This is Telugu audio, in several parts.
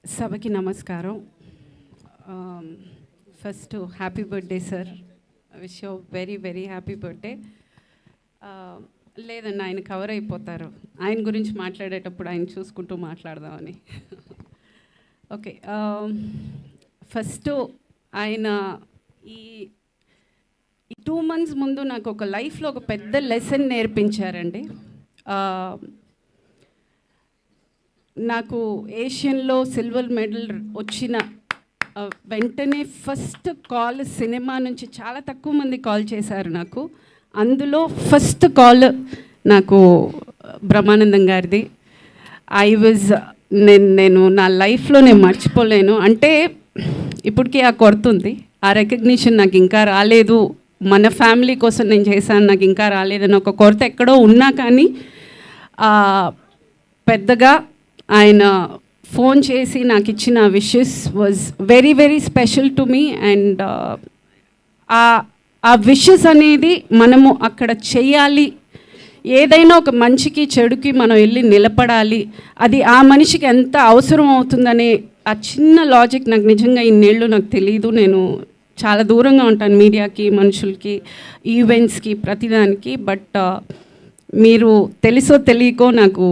సభకి నమస్కారం. First happy birthday sir. Wish you very very happy birthday. లేదండి, ఆయన కవర్ అయిపోతారు. ఆయన గురించి మాట్లాడేటప్పుడు ఆయన చూసుకుంటూ మాట్లాడదామని. ఓకే, ఫస్ట్ ఆయన ఈ 2 months ముందు నాకు ఒక లైఫ్లో ఒక పెద్ద లెసన్ నేర్పించారండి. నాకు ఏషియన్లో సిల్వర్ మెడల్ వచ్చిన వెంటనే ఫస్ట్ కాల్ సినిమా నుంచి చాలా తక్కువ మంది కాల్ చేశారు నాకు. అందులో ఫస్ట్ కాల్ నాకు బ్రహ్మానందం గారిది. నేను నా లైఫ్లో నేను మర్చిపోలేను. అంటే ఇప్పటికీ ఆ కొడుతుంది, ఆ రికగ్నిషన్ నాకు ఇంకా రాలేదు, మన ఫ్యామిలీ కోసం నేను చేశాను, నాకు ఇంకా రాలేదని ఒక కొరత ఎక్కడో ఉన్నా కానీ పెద్దగా ఆయన ఫోన్ చేసి నాకు ఇచ్చిన wishes was very very special to me. And ఆ విషెస్ అనేది మనము అక్కడ చెయ్యాలి, ఏదైనా ఒక మంచికి చెడుకి మనం వెళ్ళి నిలబడాలి, అది ఆ మనిషికి ఎంత అవసరం అవుతుందనే ఆ చిన్న లాజిక్ నాకు నిజంగా ఇన్నేళ్ళు నాకు తెలియదు. నేను చాలా దూరంగా ఉంటాను మీడియాకి, మనుషులకి, ఈవెంట్స్కి, ప్రతిదానికి. బట్ మీరు తెలుసో తెలియకో నాకు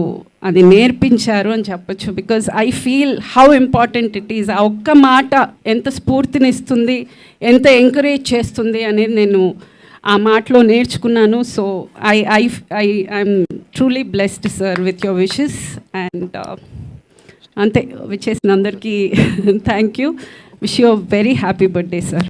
అది నేర్పించారు అని చెప్పచ్చు. Because I feel how important it is. ఆ ఒక్క మాట ఎంత స్ఫూర్తినిస్తుంది, ఎంత ఎంకరేజ్ చేస్తుంది అనేది నేను ఆ మాటలో నేర్చుకున్నాను. So I'm truly blessed sir with your wishes. And అంతే, విచ్చేసిన అందరికీ thank you. Wish you very happy birthday sir.